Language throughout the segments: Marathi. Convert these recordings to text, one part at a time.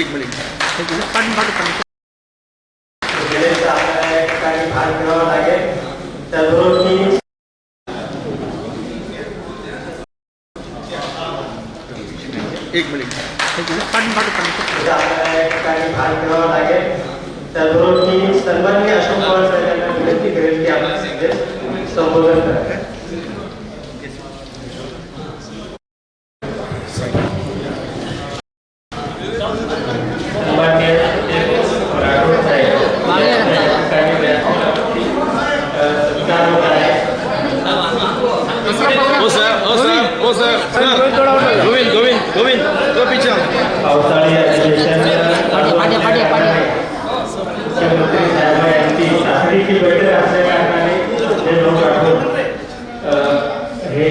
एक मिनिट भाग घ्यावा लागेल. त्याबरोबर एक मिनिट भाग घ्यावा लागेल. त्याबरोबर मी सन्माननीय अशोक पवार साहेबांना विनंती करेल की आपण संबोधन करा. गोविंद तो पीछे पावसाळी अधिवेशन मुख्यमंत्री साहेबांची तातडीची बैठक असल्या कारणाने हे लोक हे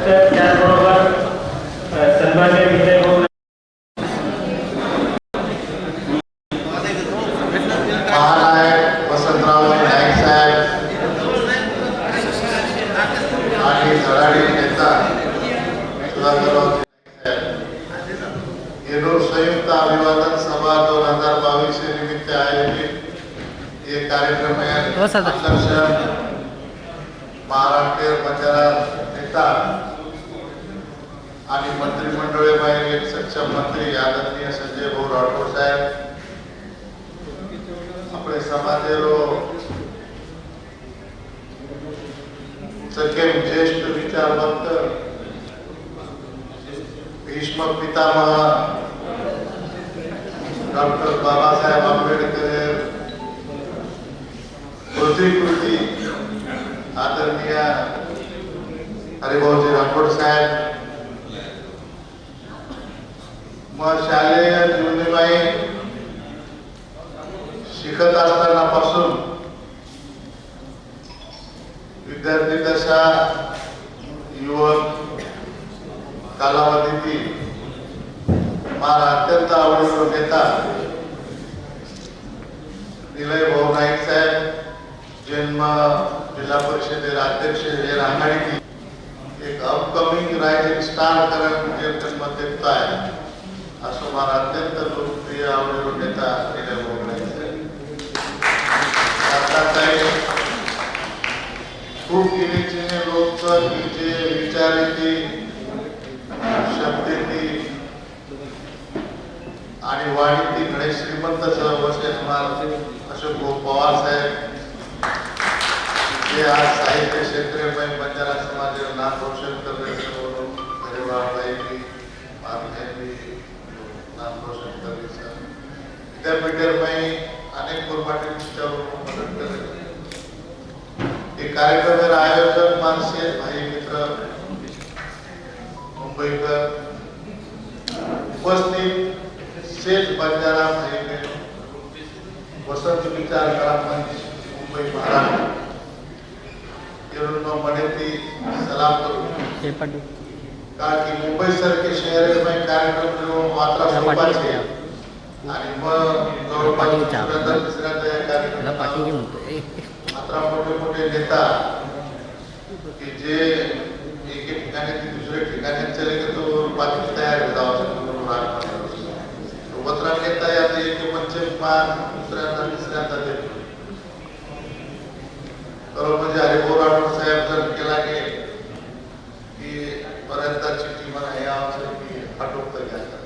त्याचबरोबर सन्मान्य विजय संयुक्त अभिवादन सभा 2022 निमित्त आयोजित ये कार्यक्रम है. महाराष्ट्र बंजारा नेता आणि मंत्रिमंडळाबाहेर एक सक्षम मंत्री आदरणीय संजय भाऊ राठोड साहेब, अपने समाजेरो सखेम ज्येष्ठ विचारवंत भीष्म पितामह डॉक्टर बाबासाहेब आंबेडकर पृथ्वीकृती आदरणीय हरिभाऊजी राठोड साहेब, मग शालेय जीवनाबाई शिकत असताना पासून विद्यार्थी दशा युवक कालावधीतील मला अत्यंत आवडीचा नेता निलय भाऊ नाईक साहेब, जन्म जिल्हा परिषदेचे अध्यक्ष हे रांगाडी एक अपकमिंग रायझिंग स्टार करंट जन्मदिन आहे असं मला अत्यंत लोकप्रिय आवडीचा नेता निलय भाऊ नाईक साहेब. खूप गिनीचिने लोक जे विचाराची शब्देती आणि वाणीती गणेश श्रीमंत वसेसमार अशोक भाऊ पवार साहेब जे आज साहित्य क्षेत्र में बंजारा समाज नाम रोशन कर रहे हैं. भाई भी नाम रोशन कर रहे हैं. विद्यापीठ में अनेक कुर्बानी मदद कर रहे. कार्यक्रम आयोजक मानसे भाई मित्र मुंबईकर उपस्थित शेष बंजारा भाई बहनों, वसंत विचार करा मंच मुंबई महाराष्ट्र मनेती सलाम करूं कारण की मुंबई सारखे शहर में कार्यक्रम मात्रा स्वरूपाचे आणि मग मात्रा मोठे मोठे नेता की जे एक ठिकाणी दुसरे ठिकाणी चले गए तो बाकी तयार हो जाओ सोबत नेता या एक मंच मान दुसऱ्यांना तिसऱ्यांदा देतो. म्हणजे हरिभाऊ राठोड साहेब जर केला की बऱ्याचदा चिठ्ठी म्हणा या की आटोपत घ्यायचा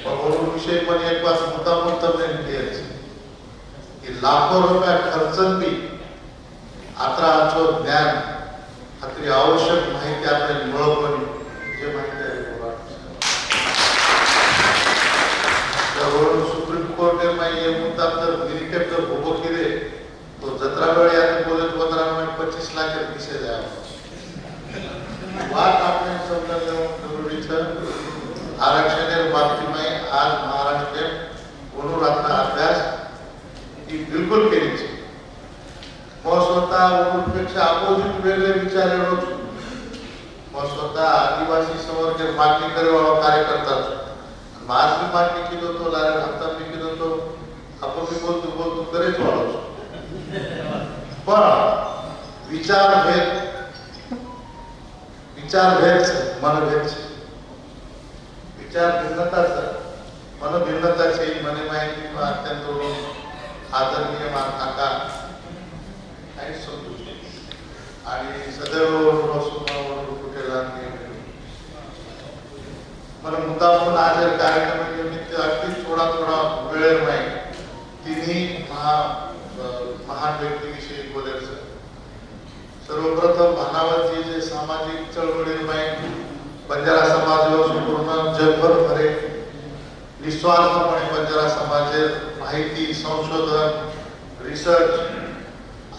पण विषय पण एक बात मुद्दा मंतव्य द्यायचं की लाखो रुपया खर्चन बी आता आमचं ज्ञान खात्री आवश्यक माहिती आपल्याला मिळवून जे माहिती आहे सुप्रीम कोर्ट में ये मुद्दा तर विरिकेट कर उभो किरे तो जत्रा वेळ या बोले 25 लाख दिसे जाए बात आपने समजणं जरुरी है. आरक्षण बाबतीत आज महाराष्ट्र गुणरात्न अभ्यास ही बिलकुल केली. मग स्वतः उपेक्षा अपोजिट वेगळे विचार मग स्वतः आदिवासी संवर्ग मागणी करेवाळा कार्यकर्ता आज भी मागणी केली होतो लारे हप्ता भी केली होतो आपण भी बोलतो बरेच वाढवू शकतो. पण विचारभेद मनभेद विचार भिन्नताच मनभिन्नताची मने माहिती अत्यंत आदरणीय काका काही समजू आणि सदैव कुठे मला मुद्दा म्हणून आज कार्यक्रमानिमित्त अगदी थोडा वेळ नाही तिन्ही महान व्यक्तीविषयी बोलायचं. सर्वप्रथम भानावरची जे सामाजिक चळवळी बंजारा समाजावर संपूर्ण जगभर खरे निस्वार्थपणे बंजारा समाजात माहिती संशोधन रिसर्च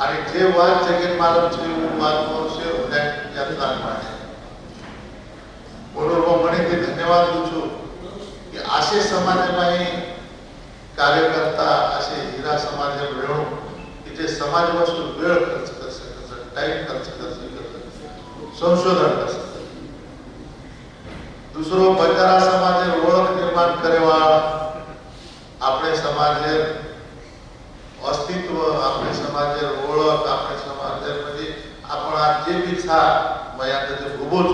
आणि जे वाद जगेन मालमचे वाद बरोबर म्हणे ते धन्यवाद देऊ की असे समाजमाही कार्यकर्ता असे हिरा समाज मिळवून की जे समाज वस्तू वेळ खर्च कर सकत टाइम खर्च कर सकत संशोधन कर सकत. दुसरो बंजारा समाज ओळख निर्माण करेवा आपले समाज अस्तित्व आपले समाज ओळख आपले समाज म्हणजे आपण आज जे बी छा मयात जे भूबोज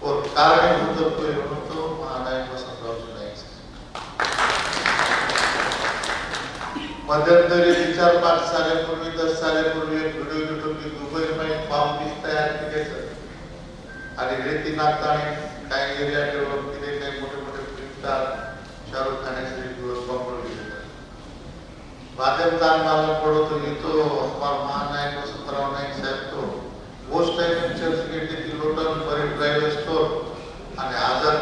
और कारणीभूत कोई म्हणतो महानायक वसंतराव नाईक. मध्यंतरी 4-5 सालापूर्वी 10 सालापूर्वी एक व्हिडिओ युट्यूबची दुबईमध्ये बॉम्ब पीस तयार केले आणि रेती नागताने काही एरिया डेव्हलप केले काही मोठे फिल्म स्टार शाहरुख खानाचे बॉम्ब माध्यमदान मालूम पड़ो तो ये तो हमारा महानायक वसंतराव नाईक साहेब तो उस टाइम चर्च गेट की लोटन बरे प्राइवेट स्टोर आणि आझाद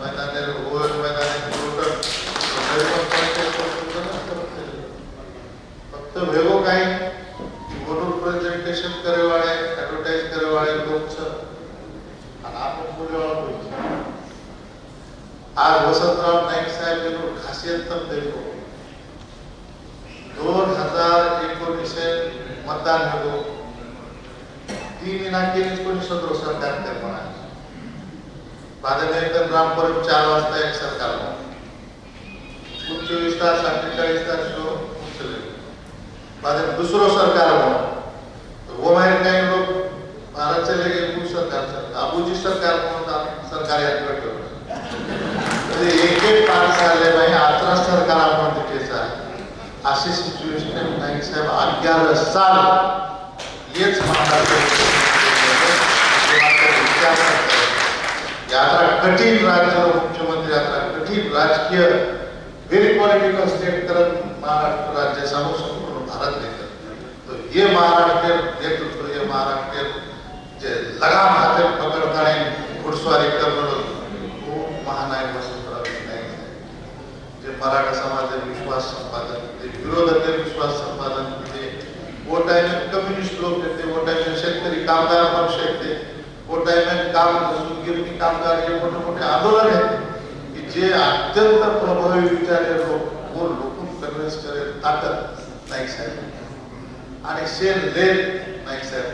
मैदानावर ओव्हर मैदानावर लोटन फक्त वेगो काही फोटो प्रेझेंटेशन करे वाले ऍडव्हर्टाइज करे वाले लोक आणि आपण बोलवाळा आज वसंतराव नाईक साहेब ने खासियत तब देखो 2019 मतदान हो 3 इनाके कोणी सदर सरकार निर्माण बाद में रामपुर 4 वाजता एक सरकार 24 तास 48 तास शो बाद दूसरो सरकार वो माहिर काही लोग भारत चले गए पूछ सरकार अबूजी सरकार सरकार याद करतो एक 5 साल भाई 18 सरकार आपण तिथेचा अशी सिच्युएशन नाईक साहेब 11 साल हेच यात्रा कठीण राज्य मुख्यमंत्री यात्रा कठीण राजकीय व्हेरी पॉलिटिकल स्टेट करत महाराष्ट्र राज्य समोर संपूर्ण भारत देतात. तो ये महाराष्ट्र नेतृत्व ये महाराष्ट्र जे लगाम हाते पकडताना घुडस्वारी करणं महानायक वसंतराव नाईक जे मराठा समाजाचे विश्वास संपादन विरोधाचे विश्वास संपादन वो टाइम में कम्युनिस्ट लोग थे वो टाइम में शेतकरी कामगार पक्ष थे वो टाइम में काम गिरणी कामगार ये मोठे मोठे आंदोलन है कि जे अत्यंत प्रभावी विचारे लोक वो लोकून कन्व्हिन्स करे ताकद नाईक साहेब आणि शेन लेन नाईक साहेब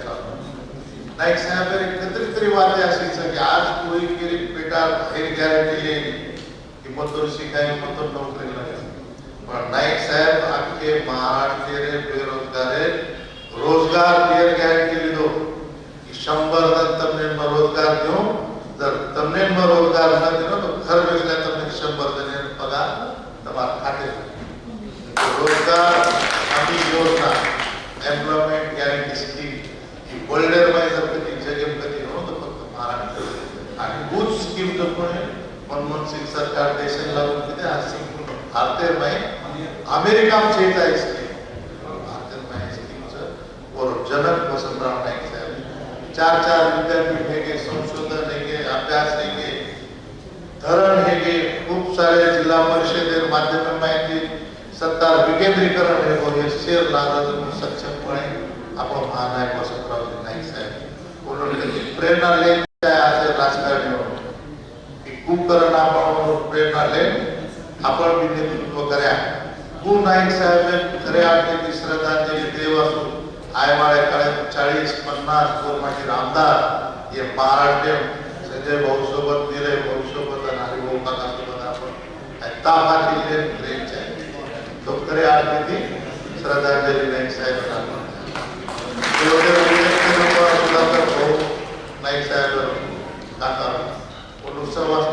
नाईक साहेब एकत्रित वाते अशी की आज कोई गेली पेटा बाहेर गॅरंटी लेली की मतोर शिकाय मतोर नोकरी लगे पण नाईक साहेब आखे महाराष्ट्र बेरोजगार रोजगार देर गॅरंटी लिधो की 100 तमने रोजगार दो जर तमने रोजगार न दिनो तो घर बैठल्या तमने 100 जने पगार तुम्हारे खाते रोजगार हमी योजना एम्प्लॉयमेंट गॅरंटी स्कीम की बोल्डर में जब कधी जगह कधी हो तो फक्त महाराष्ट्र आणि बूथ स्कीम तो कोणी मनमोहन सिंग सरकार देशाला लागू केले आज संपूर्ण भारतीय में अमेरिका में चेता इसके भारतीय में स्कीम और जनक वसंतराव नाईक साहेब 4 विद्यापीठ है के संशोधन है के अभ्यास है के धरण है के खूब सारे जिला परिषद माध्यम माहिती सत्ता विकेंद्रीकरण है और ये शेर लागत सक्षमपणे आपण महानायक वसंतराव नाईक साहेब उन्होंने प्रेरणा ले आज राजकारणी की कुकरण आपण प्रेरणा ले आपण भी नेतृत्व कर्या कु नाईक साहेब खरे आपले श्रद्धांजली देव असो आयमाळे काळे 40-50 कोरमाची आमदार हे महाराष्ट्र संजय भाऊ सोबत विजय भाऊ सोबत आणि हरिभाऊ काका सोबत आपण ताफा केले ट्रेनचे तो खरे आपले श्रद्धांजली नाईक साहेबांना सुधाकर भाऊ नाईक साहेब काका उत्सवास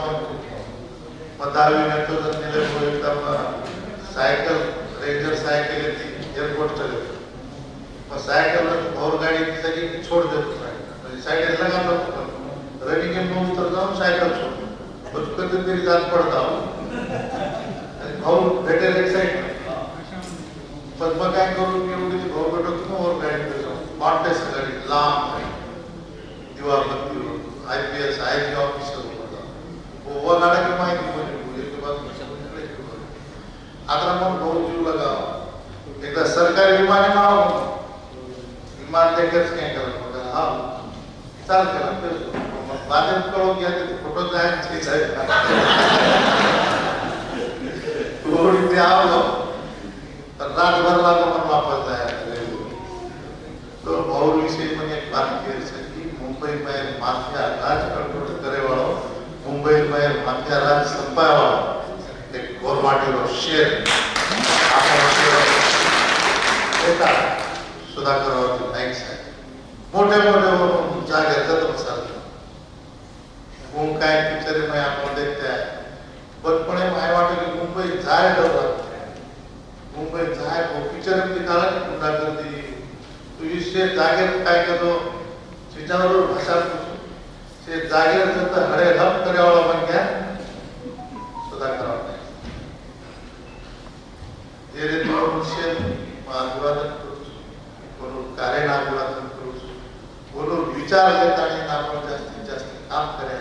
मग 10वी नंतर दिले एकदम सायकल रेंजर सायकल येते एअरपोर्ट चले मग सायकल और गाड़ी सगळी छोड़ देतो म्हणजे सायकल लगा दो रनिंग में उतर जाऊन सायकल छोड़ बस कधीतरी जात पडता आणि भाऊ भेटेल एक्साइटमेंट पण मग काय करू मी एवढी भाऊ भेटतो और गाड़ी पे कॉन्टेस्ट गाड़ी लांब दिवाबत्ती IPS IG ऑफिसर होता वो गाड़ा की माहिती म्हणजे के बाद आता मग भाऊ जीव लगा एकदा सरकारी विमान नाव विमान देखच काय करत होता हा चाल करा बाहेर कळून घ्या ते फोटो जायचे साहेब थोडी ते आवलो तर रातभर लागो पण वापस जायला तो भाऊ विषय में एक बात कह सकी मुंबई में माफिया राज कंट्रोल करे वालो मुंबई में माफिया राज संपाय वालो एक गोरमाटी रो शेर आपण शेर होता सुधाकर नाईक साहेब मोठे मोठे जागे जातो सर वो काय पिक्चर में आपण देखते हैं बचपने में वाटे की मुंबई जाए डर मुंबई जाए वो पिक्चर में दिखाला की गुंडा कर दी तो इससे जागे काय करो चितावर भाषा से जागे जत हड़े हप करे वाला बन गया सुधाकर ये रे तो मुझे अभिवादन करू कार्य अभिवादन करू बोलो विचार घेता आणि आपण जास्तीत जास्त काम करा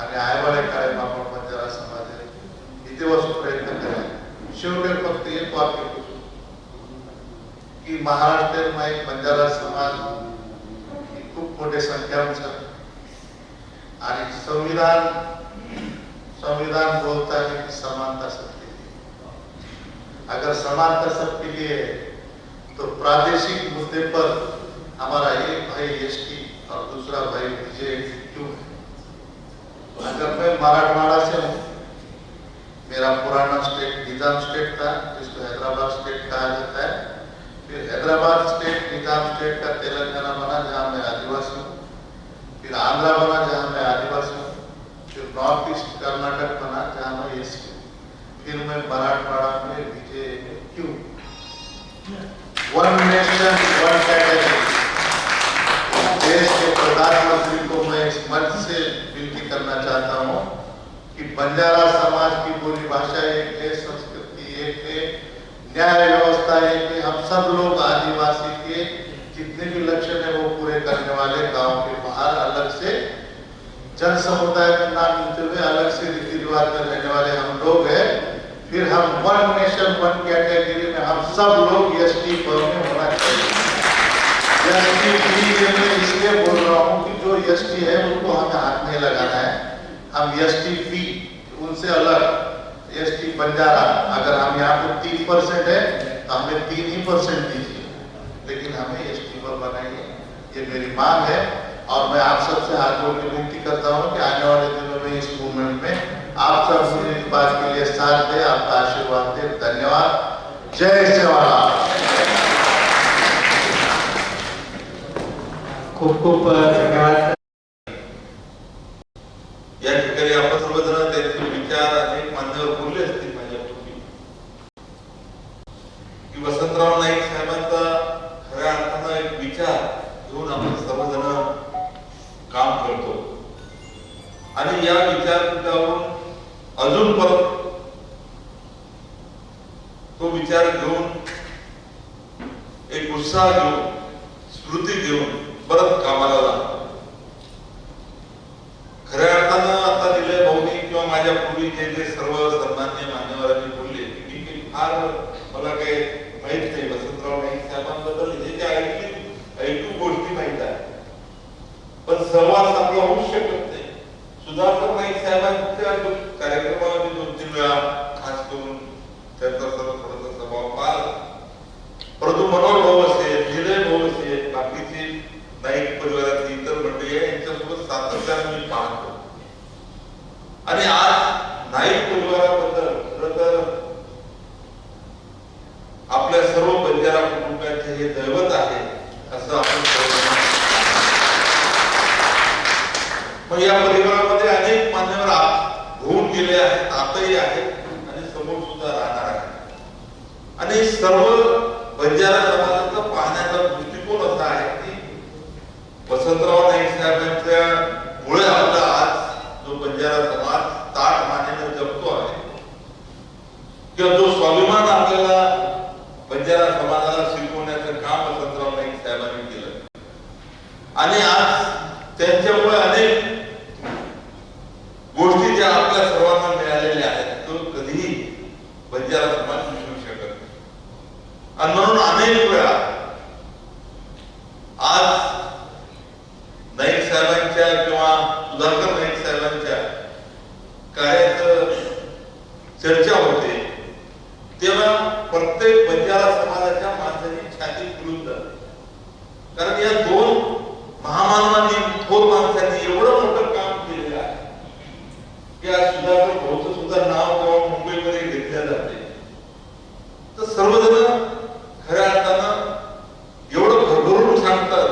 आणि आयवाळे काळे आपण बंजारा समाज इथे वस्तू प्रयत्न करा शेवटी फक्त एक वाक्य की महाराष्ट्र में बंजारा समाज खूप मोठे संख्यावंश आणि संविधान बोलता है कि समानता सबके लिए अगर समानता सबके लिए तो प्रादेशिक मुद्दे पर हमारा एक भाई एसटी और दूसरा भाई विजय क्यों है अगर मैं मराठवाड़ा से हूँ मेरा पुराना स्टेट निजाम स्टेट था जिसको हैदराबाद स्टेट कहा जाता है फिर हैदराबाद स्टेट निजाम स्टेट का तेलंगाना बना जहाँ मैं आदिवासी हूँ फिर आंध्रा बना जहाँ मैं आदिवासी हूँ फिर नॉर्थ ईस्ट कर्नाटक बना जहाँ मैं एसटी हूँ फिर मैं मराठवाड़ा में विजय क्यों वन नेशन वन कैटेगरी देश के प्रधानमंत्री को मैं इस मंच से विनती करना चाहता हूँ कि बंजारा समाज की बोली भाषा एक है संस्कृति एक है न्याय व्यवस्था एक है हम सब लोग आदिवासी के जितने भी लक्ष्य है वो पूरे करने वाले गांव के बाहर अलग से जन समुदाय में ना मिलते हुए अलग से रीति रिवाज में रहने वाले हम लोग हैं फिर हम वन नेशन वन कैटेगरी में हम सब लोग एसटी में होना चाहिए इसलिए बोल रहा हूँ कि जो एसटी है उनको हमें हाथ नहीं लगाना है हम एसटी पी उनसे अलग एसटी बंजारा अगर हम यहाँ पे 3% है तो हमें 3% दीजिए लेकिन हमें एसटी पर बनाइए ये मेरी मांग है और मैं आप सबसे हाथ जोड़ के विनती करता हूँ कि आने वाले दिनों में इस मूवमेंट में आप सब मुझे इस बात के लिए साथ दे आपका आशीर्वाद दे धन्यवाद जय सेवालाल खूप खूप धन्यवाद या ठिकाणी आपण सर्वजण त्यांचे विचार अनेक मान्यवर बोलले असतील माझ्यापूर्वी की वसंतराव नाईक साहेबांचा खऱ्या अर्थानं एक विचार घेऊन आपण सर्वजण काम करतो आणि या विचारपीठावरून अजून परत तो विचार घेऊन एक उत्साह घेऊन स्मृती घेऊन परत कामाला लागतो खऱ्या अर्थानं आता दिले भाऊनी किंवा माझ्या पूर्वी जे सर्व सन्मान्य मान्यवरांनी बोलले की फार मला काही माहित नाही वसंतराव नाईक साहेबांबद्दल जे ऐकू गोष्टी माहित आहे पण सहवास आपला होऊ शकत नाही सुधाकर नाईक साहेबांच्या कार्यक्रमाला मी 2-3 वेळा खास करून त्यांचा सर्व थोडासा स्वभाव पाहिला परंतु मनोहर भाऊ असेल विजय भाऊ असेल बाकीचे नाईक परिवारातली इतर मंडळी आहे यांच्यासोबत सातत्याने मी पाहतो आणि आज नाईक परिवाराबद्दल खरं तर आपल्या सर्व बंजारा गेले आहेत, आताही आहेत आणि समोर सुद्धा राहणार आहेत. आणि सर्व बंजारा समाजाचा पाहण्याचा दृष्टिकोन असा आहे की वसंतराव नाईक साहेबांच्या मुळे आपला आज जो बंजारा समाज ताठ मानेने जगतो आहे किंवा जो स्वाभिमान आपल्याला बंजारा समाजाला शिकवण्याचं काम वसंतराव नाईक साहेबांनी केलं आणि आज त्यांच्यामुळे अनेक गोष्टी ज्या आपल्या सर्वांना मिळालेल्या आहेत तो कधीही बंजारा समाज विसरू शकत नाही. आणि म्हणून अनेक वेळा आज नाईक साहेबांच्या किंवा सुधाकर नाईक साहेबांच्या कार्याचं चर्चा होते तेव्हा प्रत्येक बंजारा समाजाच्या माणसाची छाती फुलून जाते. कारण या दोन महामानवांनी थोर माणसांनी एवढं मोठं काम केलेलं आहे की आज सुधाकर भाऊचं सुद्धा नाव केव्हा मुंबईमध्ये घेतल्या जाते. तर सर्वजण खऱ्या अर्थानं एवढं भरभरून सांगतात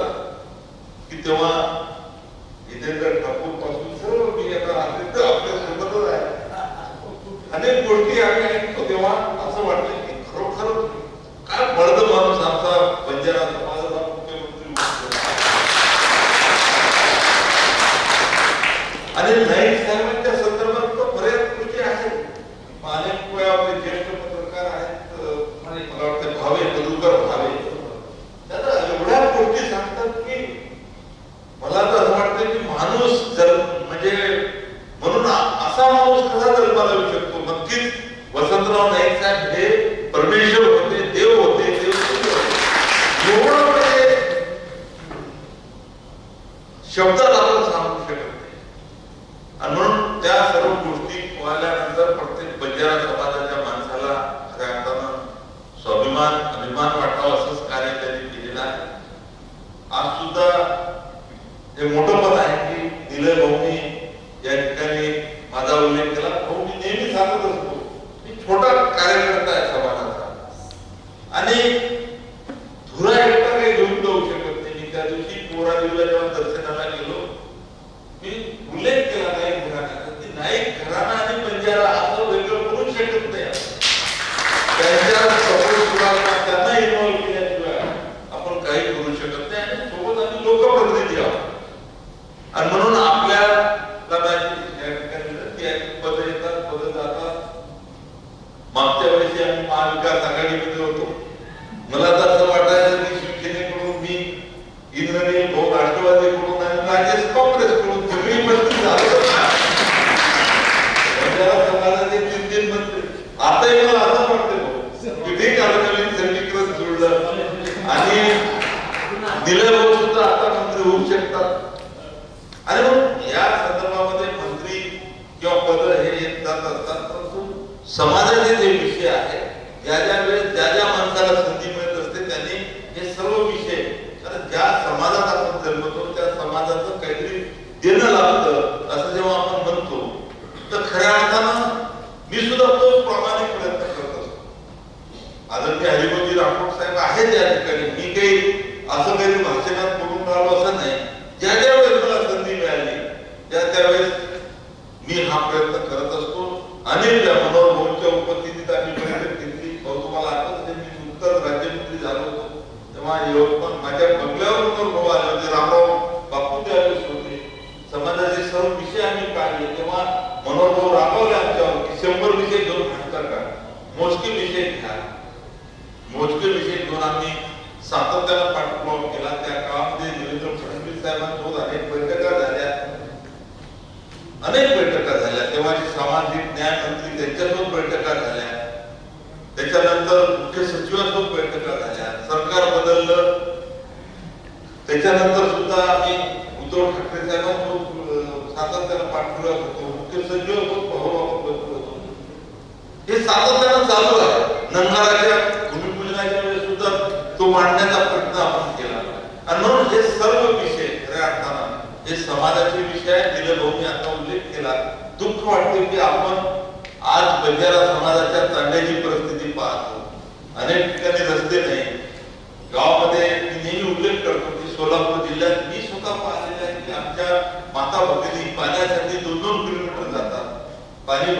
की तेव्हा जितेंद्र ठाकूर पासून सर्व मी आता आपल्या सोबतच आहे. अनेक गोष्टी आम्ही ऐकतो तेव्हा असं वाटलं की खरोखर काय बळद माणूस आमचा बंजारा समाजाचा मुख्यमंत्री आणि नाईक साहेबांच्या संदर्भात तर बऱ्याच गोष्टी आहेत. अनेक वेळा आपले ज्येष्ठ पत्रकार आहेत, मला वाटतं भावे मधुकर भावे त्याला एवढ्या गोष्टी सांगतात की मला तर असं वाटतं की माणूस जर म्हणजे म्हणून असा माणूस कसा जन्माला येऊ शकतो. नक्कीच वसंतराव नाईक साहेब हे परमेश्वर होते, देव होते, एवढं म्हणजे शब्दात आपण सांगू शकत नाही. आणि म्हणून त्या सर्व गोष्टी पाहिल्यानंतर प्रत्येक बंजारा समाजाच्या माणसाला खऱ्या अर्थानं स्वाभिमान अभिमान वाटावा असंच कार्य त्यांनी केलेलं आहे. आज सुद्धा हे मोठं पद आहे की निलय भाऊनी या ठिकाणी माझा उल्लेख केला. भाऊ मी नेहमी सांगत असतो मी छोटा कार्यकर्ता आहे समाजाचा आणि धुरा एकटा काही घेऊन जाऊ शकत नाही. मी त्या दिवशी पोरादेवीला जेव्हा दर्शनाला गेलो मी उल्लेख केला नाईक घराण्याचा की नाईक घराणा आणि बंजारा असं वेगळं करू शकत नाही. त्यांच्या सपोर्ट सुधारणा त्यांना इन्व्हॉल्व केल्याशिवाय आपण काही करू शकत नाही आणि सोबत आम्ही लोकप्रतिनिधी आहोत. आणि म्हणून आपल्याला पद येतात, पद जातात. मागच्या वेळेस आम्ही महाविकास आघाडीमध्ये होतो. मला तर असं वाटायचं की शिवसेनेकडून मी इंद्रनील भाऊ राष्ट्रवादीकडून आणि राजेश काँग्रेसकडून सगळी मंत्री झालो. समाजाचे 3 मंत्री. आताही मला असं वाटतं भाऊ की ठीक आहे सगळीकडे जुळलं आणि निलय भाऊ सुद्धा आता मंत्री होऊ शकतात. आणि मग या संदर्भामध्ये मंत्री किंवा पद हे येत जात असतात. परंतु समाजाचे जे विषय आहेत ज्या वेळेस ज्या माणसाला संधी मिळत असते त्यांनी हे सर्व विषय कारण ज्या समाजात आपण जन्मतो त्या समाजाचं काहीतरी देणं लागतं असं जेव्हा आपण म्हणतो तर खऱ्या अर्थानं मी सुद्धा तो प्रामाणिक प्रयत्न करत असतो. आदरणीय हरिभाऊजी राठोड साहेब आहेत या ठिकाणी. मी काही असं काही भाषणात बोलून राहिलो असं नाही. ज्या वेळेस मला संधी मिळाली त्यावेळेस मी हा प्रयत्न करत असतो. अनेक मनोहर भाऊंच्या उपस्थितीत आम्ही बैठक घेतली. भाऊ तुम्हाला आठवत मी नुकताच राज्यमंत्री झालो होतो तेव्हा यवतमाळ माझ्या बंगल्यावर मनोहर भाऊ आले होते. रामराव बापू त्यावेळेस होते. समाजाचे सर्व विषय आम्ही काढले तेव्हा मनोहर भाऊ राबवले आमच्यावर की 100 विषय घेऊन म्हणता का मोजके विषय घ्या. मोजके विषय घेऊन आम्ही सातत्यानं पाठपुरावा केला. त्या काळामध्ये देवेंद्र फडणवीस साहेबांसोबत अनेक बैठका झाल्या. तेव्हाचे सामाजिक न्याय मंत्री त्यांच्यासोबत बैठका झाल्या. त्याच्यानंतर मुख्य सचिवांसोबत बैठका झाल्या. सरकार बदललं त्याच्यानंतर सुद्धा आम्ही उद्धव ठाकरे साहेबांसोबत सातत्यानं पाठपुरावा होतो. मुख्य सचिवांसोबत भाऊभाऊ होतो. हे सातत्यानं चालू आहे. नंगाराच्या भूमिपूजनाच्या वेळेस सुद्धा तो मांडण्याचा प्रयत्न आपण केला. आणि म्हणून हे सर्व विषय खऱ्या अर्थानं हे समाजाचे विषय आहेत. दिले भाऊंनी आता उल्लेख केला. दुःख वाटते की आपण आज बंजारा समाजाच्या तांड्याची परिस्थिती पाहतो. अनेक ठिकाणी रस्ते नाही. गावामध्ये मी नेहमी उल्लेख करतो की सोलापूर जिल्ह्यात मी स्वतः पाहिलेलं आहे की आमच्या माता भगिनी पाण्यासाठी 2-2 किलोमीटर जातात. पाणी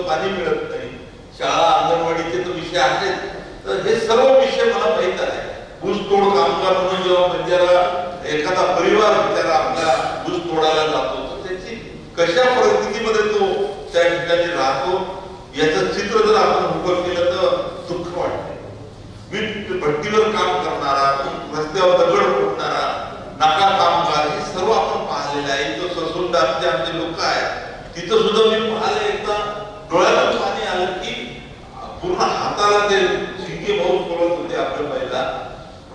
पाणी मिळत नाही, शाळा अंगणवाडीचे तर विषय आहेत. तर हे सर्व विषय मला माहित आहे. ऊसतोड कामगार म्हणून जेव्हा बंजारा एखादा परिवार बिचारा आपला ऊस तोडायला जातो तर त्याची कशा परिस्थितीमध्ये तो त्या ठिकाणी राहतो याचं चित्र जर आपण उभं केलं तर दुःख वाटते. वीट भट्टीवर काम करणारा, रस्त्यावर दगड फोडणारा, नाका कामगार हे सर्व आपण पाहिलेलं आहे. इथं ससूनदारचे आमचे लोक आहेत, तिथं सुद्धा मी पाहिलं, एकदा डोळ्यातून पाणी आलं की पूर्ण हाताला ते शिंगे भाऊ सोडत होते आपल्या पहिला,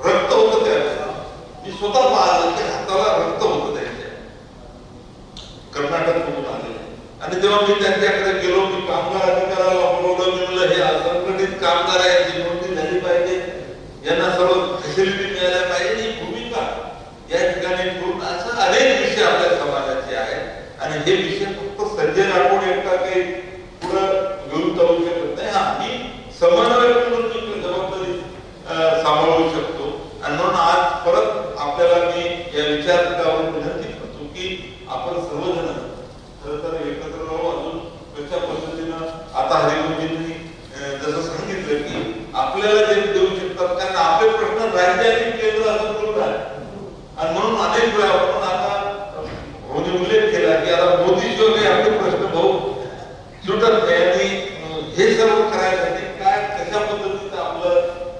रक्त होतं त्यावेळेला. मी स्वतः पाहिलं की हाताला रक्त होतं त्यांच्या. कर्नाटक मधून आले आणि तेव्हा मी त्यांच्याकडे गेलो, मी कामगार अधिकाऱ्याला बोलवलं, मी म्हणलं हे असंघटित कामगार आहेत, जी नोंदणी झाली पाहिजे, यांना सर्व फॅसिलिटी मिळाल्या पाहिजे, ही भूमिका या ठिकाणी ठेवून असं अनेक विषय आपल्या समाजाचे आहेत. आणि हे विषय फक्त संजय राठोड एकटा काही पुढं घेऊन जाऊ शकत नाही. हा, मी समन्वय म्हणून मी जबाबदारी सांभाळू शकतो. आणि म्हणून आज परत आपल्याला मी या विचारकावर विनंती करतो की आपण सर्वजण खरं तर एकत्र राहू. अजून कशा पद्धतीनं आता हरिभाऊजींनी जसं सांगितलं की आपल्याला जे देऊ शकतात, कारण आपले प्रश्न राज्य आणि केंद्र असं करून आहे. आणि म्हणून अनेक वेळा आपण आता उल्लेख केला की आता मोदीशिवाय काही आपले प्रश्न भाऊ सुटत नाही. आणि हे सर्व करायसाठी काय कशा पद्धतीचं आपलं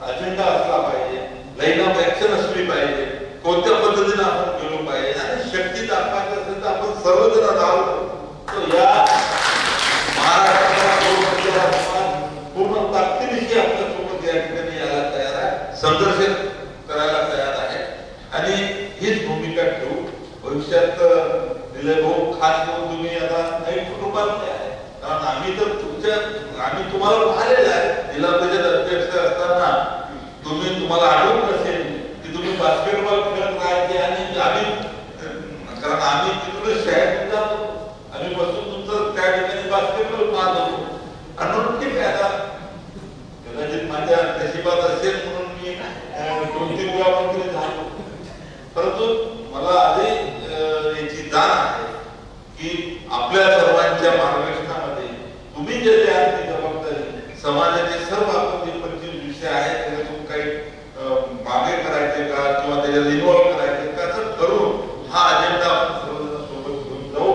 अजेंडा असला पाहिजे, लाईन ऑफ ऍक्शन असली पाहिजे, कोणत्या पद्धतीने आपण गेलो पाहिजे आणि शक्ती दाखवायची असेल तर आपण सर्वजण राहू. या महाराष्ट्राला पूर्ण ताकदीनिशी आपल्या सोबत या ठिकाणी यायला तयार आहे, संघर्ष करायला तयार आहे. आणि हीच भूमिका ठेवू. भविष्यात दिले भाऊ खास करून तुम्ही आता काही कुटुंबातले आहे, कारण आम्ही तुम्हाला पाहिलेलं आहे. जिल्हा परिषद अध्यक्ष असताना तुम्हाला आठवत नसेल की तुम्ही बास्केटबॉल खेळत राहायचे आणि कारण आम्ही तिकडे शाळेत जातो, आम्ही बसून तुमचं त्या ठिकाणी बास्केटबॉल पाहत होतो. आणि म्हणून ठीक आहे, आता कदाचित माझ्या नशिबात असेल म्हणून मी 2-3 वेळा मंत्री झालो. परंतु मला आधी याची जाण आहे की आपल्या सर्वांच्या मार्गदर्शनामध्ये तुम्ही जे द्याल ती जबाबदारी समाजाचे सर्व आपण जे 25 विषय आहेत त्याच्यातून काही मागे करायचे का किंवा त्याच्यात इन्व्हॉल्व करायचे का, असं करून हा अजेंडा आपण सर्वजण सोबत घेऊन जाऊ.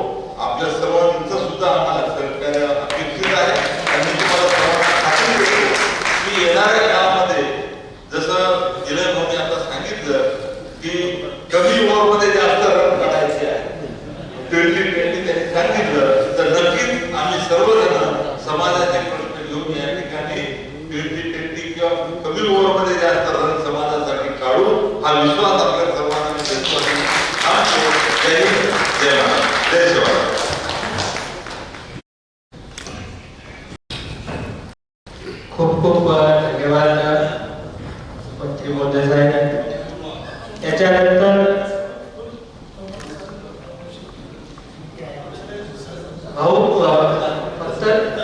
आपल्या सर्वांचं सुद्धा आम्हाला सहकार्य अपेक्षित आहे. आणि तुम्हाला सर्वांना खात्री देतो की येणाऱ्या काळामध्ये जसं विनय भाऊनी आता सांगितलं की कमी ओव्हरमध्ये जास्त रन काढायचे आहे, 20-20 त्यांनी सांगितलं, तर नक्कीच आम्ही सर्वजण समाजाचे प्रश्न घेऊन या ठिकाणी 20-20 किंवा कमी ओव्हरमध्ये जास्त रन समाजासाठी काढू, हा विश्वास आपल्या सर्वांना देतो. जय हिंद, जय महाराष्ट्र, जय शिवराय. खूप खूप धन्यवाद मंत्री महोदय साहेब. त्याच्यानंतर भाऊ फक्त 10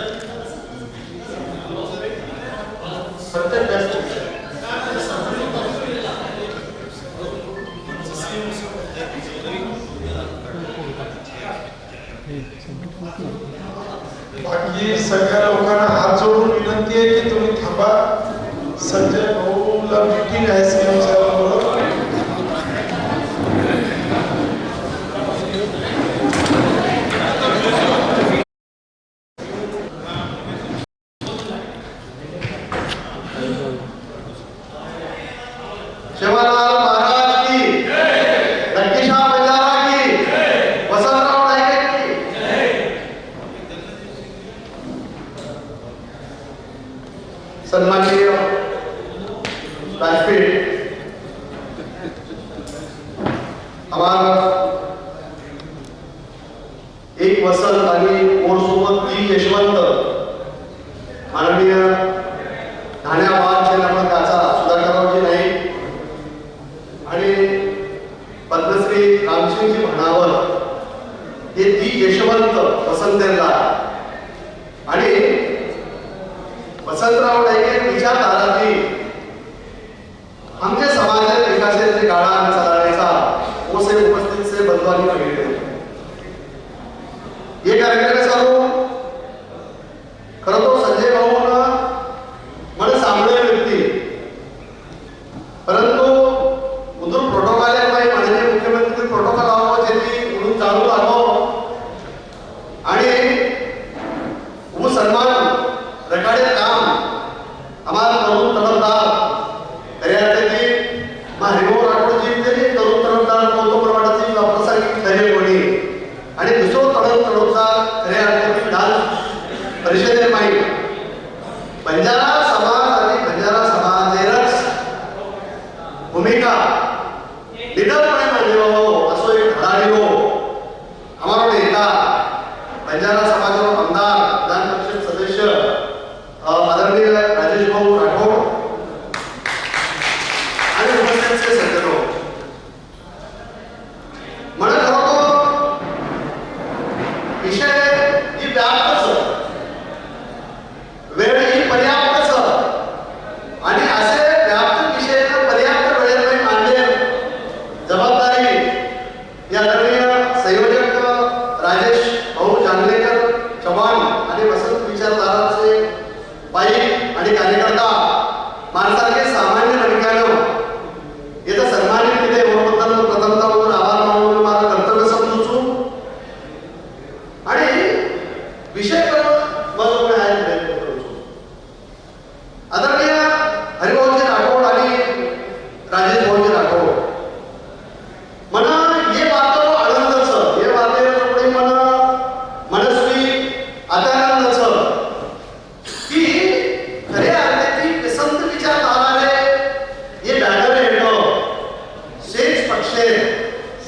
बाकी सगळ्या लोकांना हात जोडून विनंती आहे की तुम्ही थांबा. संजय भाऊला मीटिंग आहे सीएम साहेबांबरोबर. शिवलाल महाराज की लंकेशाह बंजारा की वसंतराव नाईक की सन्माननीय व्यासपीठ, हमारा एक वसंत आणि मोरसोबत 3 यशवंत माननीय ठाण्यावाद जिल्हामंत्र्याचा सुधाकररावजी नाईक आणि पद्मश्री रामसिंगजी म्हणावर हे 3 यशवंत वसंतला आणि वसंतराव नाईक विचारधाराची आमच्या समाजाच्या विकासाचे गाडा चालण्याचा ओसे उपस्थित से बंधुआनी भेट ये कार्यक्रम चालू आम्हाला तरुण तडफदार खऱ्या अर्थाने हरिभाऊ राठोडजी तरुण तडफदार गौतम प्रमाणाची प्रसारित खरे कोणी आणि दुसरं तडफदार खऱ्या अर्थाने विधान परिषदेत माहीत बंजारा समाज आणि बंजारा समाजेरच भूमिका निडरपणे मांडली हो असो एक धडाडी हो आम्हाला नेता बंजारा समाजावर आमदार विधान परिषद सदस्य आदरणीय राजेश भाऊ राठोड आणि उपस्थित सज्जनो म्हणत होतो विषय ही व्याप्तच वेळ ही पर्याप्तच आणि असे व्याप्त विषय पर्याप्त वेळेत मांडले जबाबदारी या आदरणीय संयोजक राजेश भाऊ जांगलेकर चव्हाण आणि वसंत विचारधाराचे बाई आणि कार्यकर्ता माणसारखे सामान्य नागरिकांनो याचा सन्मानित केले याबद्दल प्रथमतः आभार मानून माझं कर्तव्य समजूचू आणि विषय मग आहे आदरणीय हरिभाऊजी राठोड आणि राजेश भाऊजी राठोड मना ये बातो आनंदच ये बाते पुढे मनस्वी आनंदच की खऱ्या अर्थाची विसंत विचारधाराने ये बॅनर येणं सेच पक्षे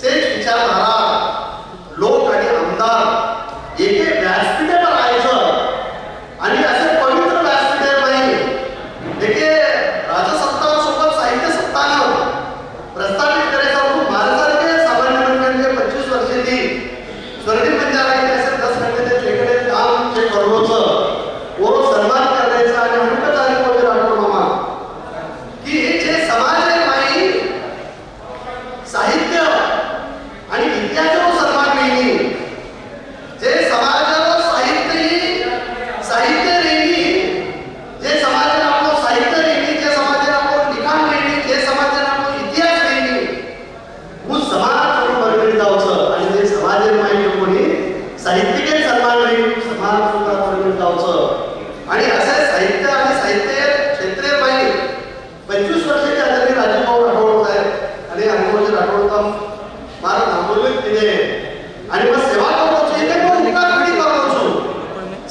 सेच विचारधारा लोक आणि आमदार एके व्यासपीठावर राहायचं आणि असे पवित्र व्यासपीठ नाही एके राजसत्तासोबत साहित्य सत्तानं प्रस्थापित करायचा होतो महाराजांचे सामान्य लोकांचे 25 वर्षाची स्वर्गीय बंजारा असे 10 घंटे जेकडे काम जे करलोचं व सन्मान करायचा आणि अनुभव झाले होते राठोड मामा की जे समाज आहे माई साहित्य आणि इतिहासावर सन्मान मिळणी जे समाजावर साहित्य रेणी जे समाजाला आपलं साहित्य रेणी जे समाजाला आपलं लिखाण रेणी जे समाजाला आपलं इतिहास रेणी वो समाज बरोबर जाऊचं आणि जे समाज माहिती कोणी साहित्यिक सन्मान रेणी समाज सुद्धा बरोबर जाऊचं आणि असं साहित्य आणि साहित्य क्षेत्र माहिती 25 वर्षाचे आदरणीय राजेभाऊ राठोड साहेब आणि हरिभाऊजी राठोड मारा नामोल्लेख केले आणि मग सेवा करू इथे पण उपकार कधी करू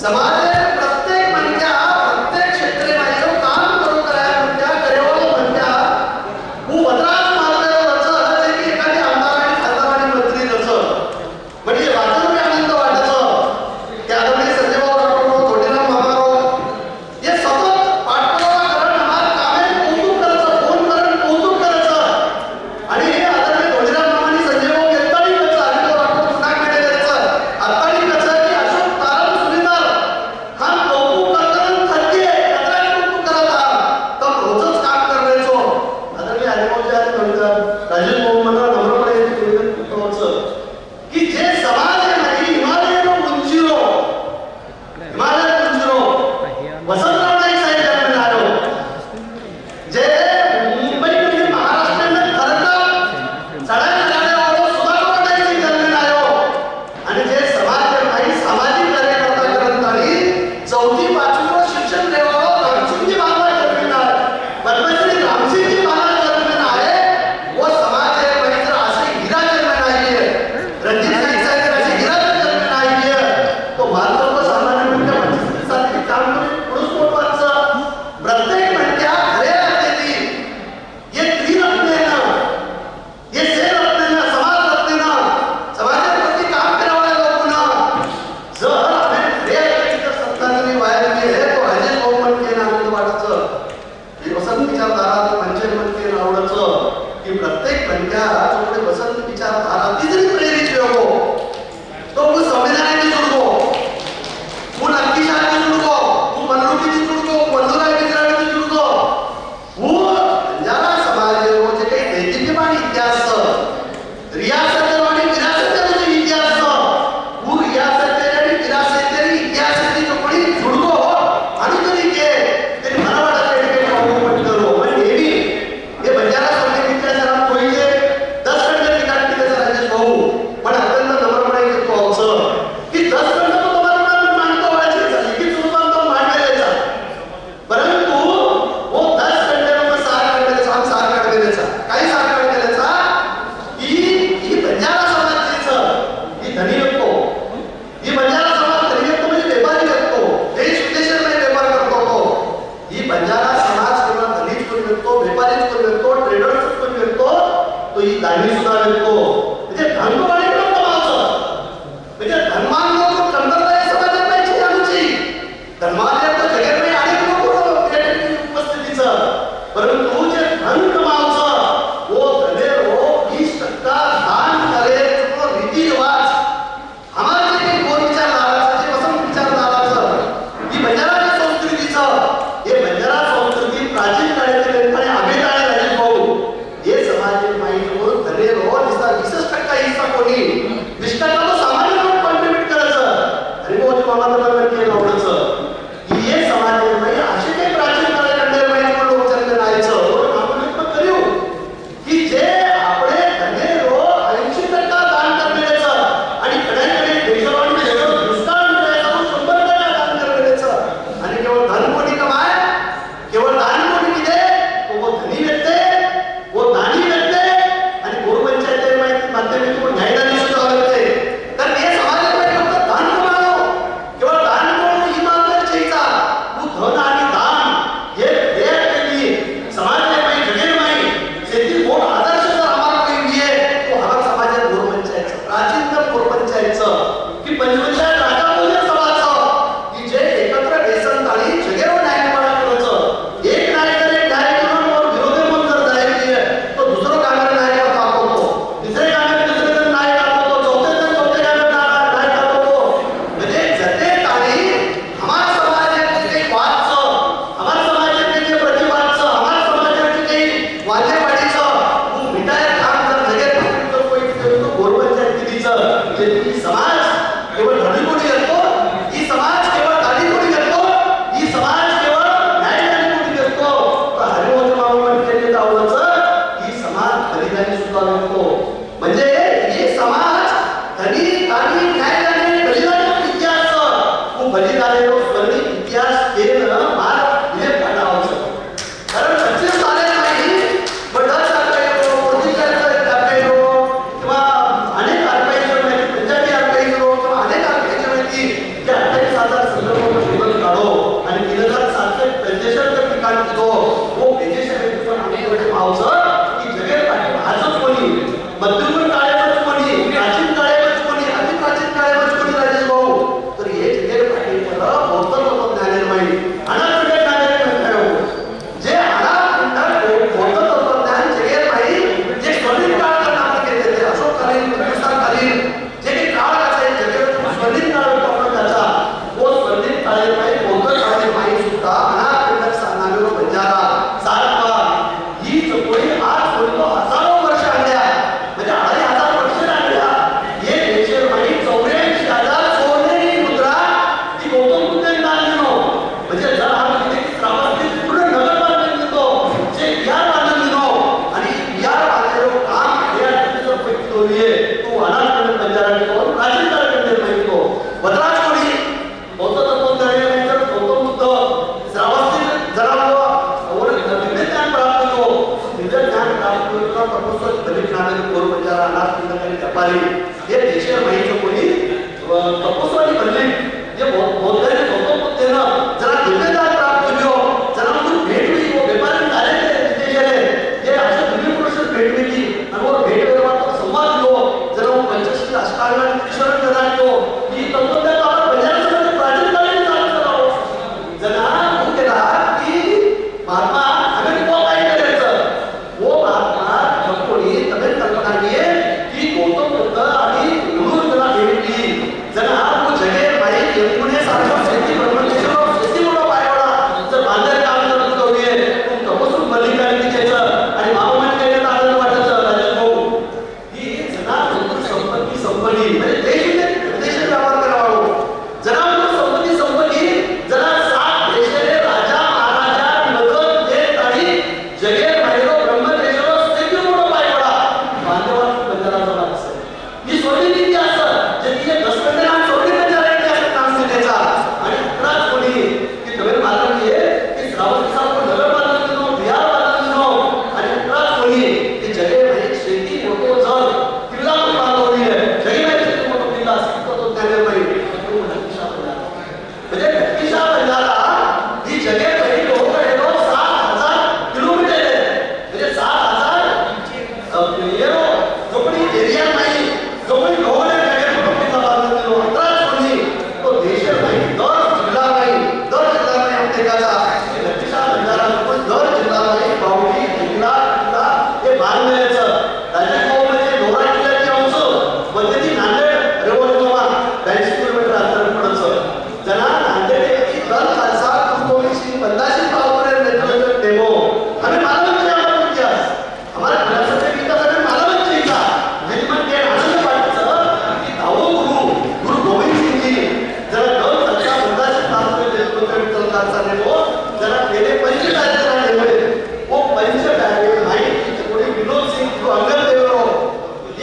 समाज प्रत्येक मनक्या प्रत्येक क्षेत्रे माहिती काम करू करायला म्हणत्या करेवाला म्हणत्या वो वदराज मारलेलं रचं जे की एखादी आमदार आणि खासदार आणि मंत्री रचं म्हणजे वाचून आनंद वाटायचं की आदरणीय संजयभाऊ राठोड थोडेराव मामाराव हे सतत पाठपुरावा करून आम्हाला कामे कौतुक करायचं फोन करून कौतुक करायचं आणि आदरणीय थोडेराव मामानी संजयभाऊ येतानी कसं हरिभाऊ राठोड पुन्हा कडे द्यायचं आताही कसं की अशोक तारण सुविधार हा कौतुक करताना थक्के कचरा कौतुक करता तर रोजच काम करायचो आदरणीय हरिभाऊजी आणि राजेश भाऊ मला नम्रपणे निवेदन होतं की जे समाज आहे नाही हिमालय उंचीरो वसंतराव नाईक साहेब जन्मले आलो जे मुंबईमध्ये महाराष्ट्राने खरंतर चढाई झाल्यावर सुधाकर नाईक जन्मले आलो आणि जे समाज नाही सामाजिक कार्यकर्ता करत आणि 4थी 5वी शिक्षण देवावं रामसिंगजी महाराज जन्मले आहे पद्मश्री रामसिंगजी महाराज जन्मले आहे व समाज नाही तर असे हिरा जन्मले आहे रणजित नाईक साहेब असे हिरा जन्मले आहे तो भारतावर सामान्य म्हणजे 25 साली काम करून पुरुष मोठवाचं प्रत्येक म्हणत्या खऱ्या अर्थाने हे त्रिरत्नेनं हे सेरत्नेनं समाज रत्नेनं समाजाप्रती काम करावं लोकांना जर आम्ही खऱ्या अर्थाने सत्तांनी बाहेर गेले तो राजेश भाऊ म्हणते आनंद वाटायचं की वसंत विचारधारा पंचायत म्हणते आवडायचं की प्रत्येक म्हणत्या जोडे वसंत विचारधारा ती जरी प्रेरित हो तो वो संविधान में जुड़ गो वो नक्की शादी जुड़ गो वो मल्लू की जुड़ गो मल्लूरा की जुड़ गो वो बंजारा समाज वो जे काही नैतिकवाणी इतिहास रियासत आणि विरासत इतिहास वो रियासत आणि विरासत इतिहास जो कोणी जुड़ गो आणि तरी के तरी मराठा के पाऊल करो पण नेहमी हे बंजारा समाज इतिहासाला कोई 10 घंटे निकाल के राजेश भाऊ पण आता माई हे देशात माईचं कोणी तपस्वानी बनले जे बोलताना होतं जरा दिव्यदान प्राप्त केलो जरा म्हणून भेट होई वो व्यापारी कार्य तिथे गेले जे अशा दिव्य पुरुष भेट होई आणि वो भेट व्यवहार संवाद लो जरा पंचशील अष्टांग ईश्वर करायचो ही तत्वज्ञान आपण पंजाबमध्ये प्राचीन काळी चालू करावं जना केला की महात्मा आम्ही तो काय करायचं वो महात्मा भक्तोडी तब्येत कल्पना आहे की गौतम बुद्ध आणि गुरु जरा भेटली जना वो जगे माई येऊने सारखं शेती ब्रह्मदेश्वर शेती मोठा पायवडा जर बांधर काम करत होते तुम तपसून बलिदान द्यायचं आणि मावमन केलं आनंद वाटायचं राजा भाऊ ही जना संपत्ती संपली म्हणजे देश व्यवहार करावा जना संपत्ती संपली जरा सात देशाचे राजा महाराजा नगर देश आणि जगे मायरो ब्रह्मदेश्वर शेती मोठा पायवडा बांधवांचा बंदराचा भाग असेल ही सोडली नीती असं जे तिचे दसमध्ये नाम सोडली बंदराचे असं नाम देण्याचा आणि अकराच कोणी की नवीन मालकी आहे की श्रावण साहेब नगर बांधून दिनो बिहार बांधून दिनो आणि अकराच कोणी की जगे माई शेती मोठो जल किल्ला पण बांधवली आहे जगे माई शेती मोठो किल्ला असेल तो त्याने माई म्हणजे नक्कीशा बंजारा ही जगे माई लोक येतो 7,000 किलोमीटर आहे म्हणजे 7,000 येरो जो कोणी एरिया नाही जो कोणी लोक जगे मोठो किल्ला बांधून दिलो अकराच कोणी तो देश नाही दर जिल्हा नाही प्रत्येकाचा नक्कीशा बंजारा दर जिल्हा नाही बावडी किल्ला हे बांधण्याचं राजकीयमध्ये लोरा किल्ल्याची अंश मध्येती नांदेड रेवणगावा 82 किलोमीटर अंतर पडतं जना नांदेड की दल खालसा कुरकोलीशी 50 पावपर्यंत नेतृत्व देवो आम्ही मालवणचे आम्हाला इतिहास हमारा विरासत विकास आम्ही मालवणचे इतिहास निर्माण के आनंद वाटतं की दावो गुरु गोविंद सिंगजी जरा दल खालसा 50 पावपर्यंत नेतृत्व खालसा देवो जरा गेले 25 तारखेला देवे वो 25 तारखेला माहिती कोणी विनोद सिंग जो अंगद देवरो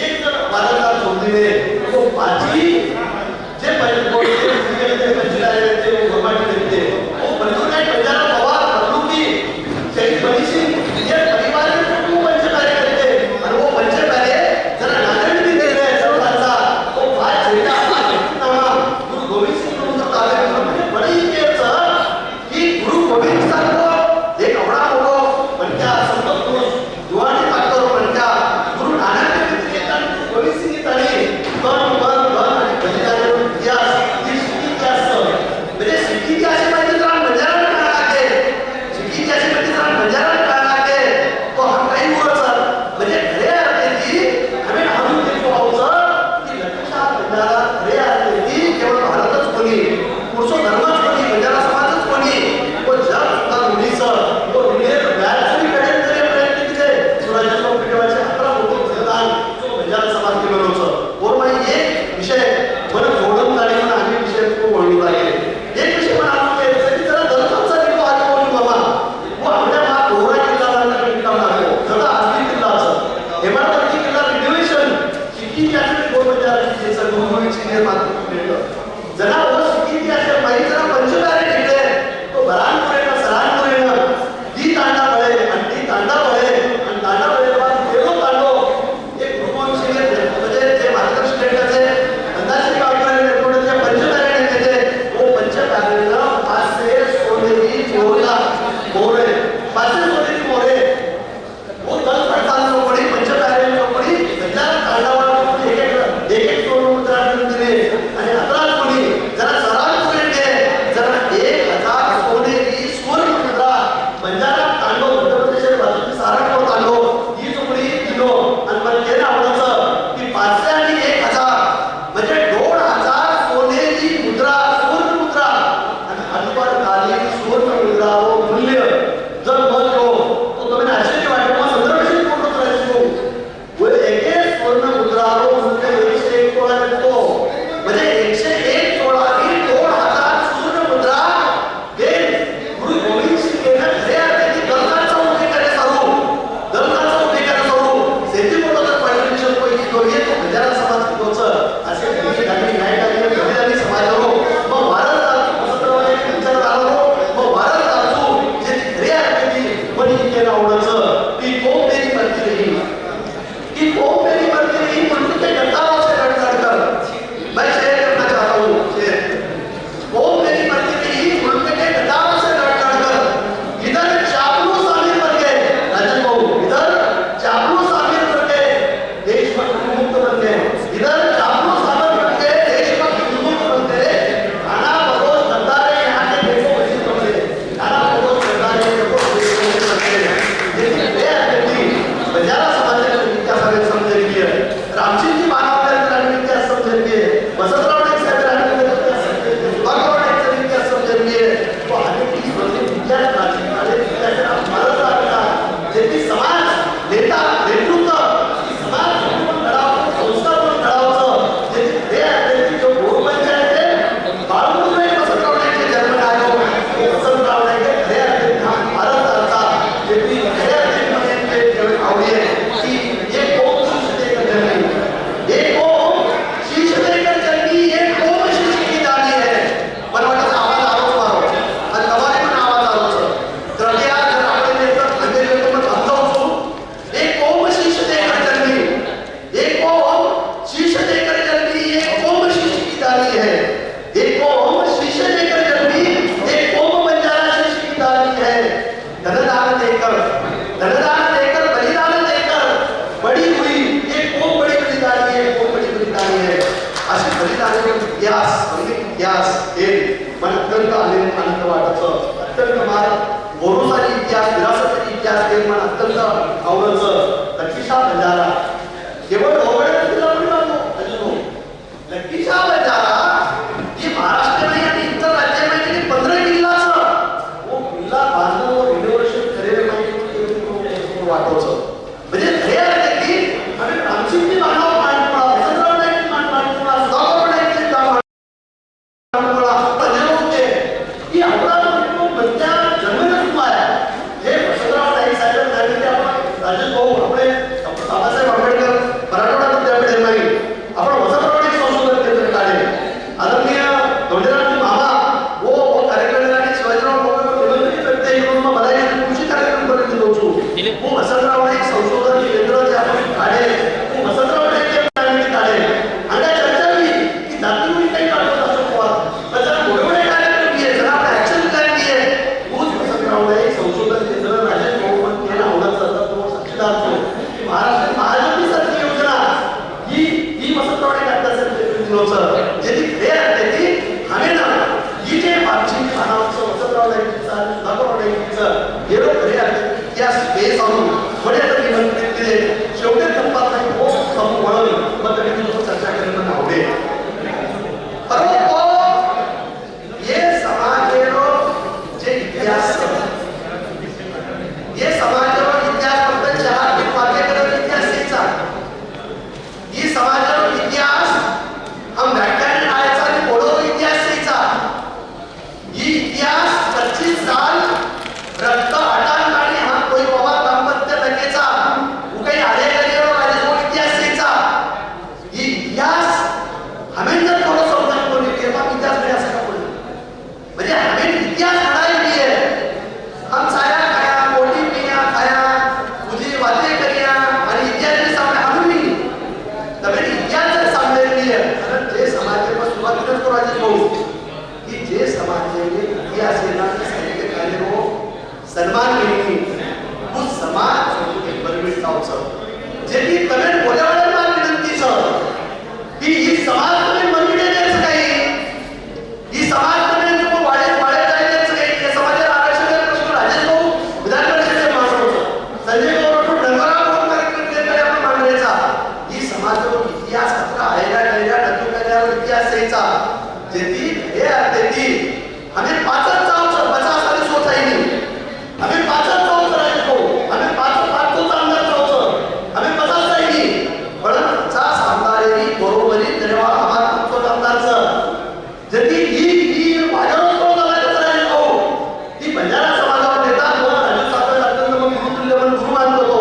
एक जण वादनदार जोडीने तो पाची जे पहिले कोणी ते पंचदारे ते गोमाटी देते वो बंधू नाही पंजाला पवार बंधुकी शेख बनीसी ये परिवार के कुटुंब पंचदारे करते आणि वो पंचदारे जरा नांदेड भी दे रहे सरकारचा तो 5 जेटा नामा गुरु गोविंद सिंग यांचा कार्यक्रम म्हणजे बडी इतिहास की गुरु गोविंद साहेब एक आवडा होतो पण त्या संत पुरुष जुवानी पाकर पण त्या गुरु नानक देव येतात गोविंद सिंग ताणी पण आणि बलिदान इतिहास ही इतिहास म्हणजे सिटी इतिहास मध्ये तर बंजारा का लागे सिटी इतिहास मध्ये तर बंजारा का लागे तो हम काही बोलत म्हणजे खरे आहे की आम्ही अजून ते पाहूचं की लक्षात बंजारा खरे आहे की केवळ भारतच कोणी पुरुष धर्मच कोणी बंजारा समाजच कोणी वो जग सुद्धा मुलीचं वो दुनियेत व्यासरी कडे तरी प्रयत्न केले सुराज्याच्या पिटवाचे 11 मोठे मतदान जो बंजारा समाज केलं होतं और माई एक विषय मला जोडून काढून आम्ही विषय को बोलू लागले एक विषय पण आपण सगळी जरा दलखांचा निको आज बोलू बाबा वो आपल्या मा दोरा किल्ला लागला किल्ला लागलो जरा आजली किल्ला असं हेमाडपंथी किल्ला रिनोव्हेशन सिटी कॅपिटल गोरबंजाराची जे सर गोरबंजाराची निर्माण केलं जरा वो सिटी असे माई जरा पंचदारे निघले तो बरानपुरे का सरानपुरे ती तांडा पळे आणि ती तांडा पळे आणि तांडा पळे बाद गेलो तांडो एक ग्रुपवंशी म्हणजे जे मार्गदर्शन केंद्राचे अंदाजे गावकरी नेतृत्वाचे पंचदारे नेते वो पंचदारेला 500 सोनेरी मोहरा मोरे 500 सोनेरी मोरे वो 10 पडताना लोकडी पंचदारे लोकडी हजार तांडावर एक सोनं मुद्रा दिले आणि 11 कोणी जरा सरानपुरे के जरा 1000 सोनेरी स्वर्ण मुद्रा बंजारा तांडो मध्य प्रदेश बाजूची सारंगपूर तांडो ही चुकडी किलो आणि पण केलं आवडायचं की 500 आणि 1000 म्हणजे 2000 सोनेरी मुद्रा स्वर्ण मुद्रा आणि अनपड कालीन स्वर्ण मुद्रा व मूल्य जर बघतो इतिहास एक मन अत्यंत आवडचं लक्कीशाह बंजारा केवळ लक्कीशाह बंजारा ही महाराष्ट्र नाही आणि इतर राज्यामध्ये 15 किल्लाचं वो किल्ला बांधणं रिनोव्हेशन करेल माहिती वाटवचं म्हणजे हे आहे की आम्ही रामसिंगची मानव मांडपुळा वसंतराव नाईक मांडपुळा सुधाकर नाईकची मांडपुळा पंजाबचे ही आपला बच्चा जन्मच आहे हे वसंतराव नाईक साहेब झाले ते आपण राजेश भाऊ आपले बाबासाहेब आंबेडकर मराठवाडा विद्यापीठ नाही आपण वसंतराव नाईक संशोधन केंद्र काढले आदरणीय धोंडेरावजी मामा वो कार्यक्रम आणि शिवाजीराव बाबा व्यक्ती म्हणून मला कृषी कार्यक्रम करून दिलो छु वो वसंतराव नाईक संशोधन केंद्र जे आपण काढले वो वसंतराव नाईक काढले आणि चर्चा की जातीय काही काढत असतो त्याचा मोठे कार्यक्रम किए जरा आपण ऍक्शन प्लॅन किए उस वसंतराव नाईक संशोधन केंद्र राजेश भाऊ केला आवडत जातात तो साक्षीदार छो की महाराष्ट्र महाज्योती सारखी योजना ही वसंतराव नाईक आता दिलोचं जे ती खरे आहे ती हमें ना ही जे मागची खानावचं वसंतराव नाईकचा सुधाकर नाईकचं हे लोक खरे आहे त्या स्पेस आणून बडे तरी मंत्री दिले शेवटी कंपात नाही हो समूह म्हणून मग तरी तुझं चर्चा करणं आवडेल परंतु ये समाजेरो जे इतिहास ये समाजेरो इतिहास फक्त चहा की पाठ्यक्रम इतिहासाचा ये समाजेरो इतिहास हम व्याख्यान आयचा आणि बोडो इतिहासाचा ये इतिहास 25 साल रक्त हटान आणि हा कोई बाबा दाम्पत्य टकेचा वो काही आले गेलेलो राजकीय इतिहासाचा ये इतिहास हमें जर थोड़ा समझ को नहीं किया तो इतिहास में ऐसा का म्हणजे हमें इतिहास पढ़ाई की है हम साया खाया कोटी पिया खाया मुझे बातें करिया और इतिहास के सामने हम भी तभी इतिहास के सामने लिए कारण जे समाज में सुरुवात तो राजेश भाऊ कि जे समाज में इतिहास के नाम साहित्य कार्य हो सन्मान मिळणी उस समाज एक परमिट होतं जे की तमे बोलावणार मान विनंती की ही समाज तुम्ही मंदिरे द्यायचं काही ही समाज तुम्ही जो वाढे द्यायचं काही या समाजाला आरक्षणाचा प्रश्न राजेश भाऊ विधान परिषदेचे माणूस संजय गौरव डंगरावर कार्यक्रम आपण मांडायचा ही समाजावर इतिहास खतरा आहे का गेल्या डोक्यावर इतिहास द्यायचा जेती हे आहे ती हमें पाचच जाऊचं 50 साली सोचाई नाही हमें पाचच जाऊचं राजेश भाऊ हमें पाच तो आमदार जाऊचं हमें 50 जाई पण 50 आमदारांनी बरोबरी तेव्हा आम्हाला तो आमदारचं जेती ही माझ्यावर तो झाला राजेश भाऊ ती बंजारा समाजावर नेता तो राजू साहेब अत्यंत मग गुरुतुल्य म्हणून गुरु मानतो तो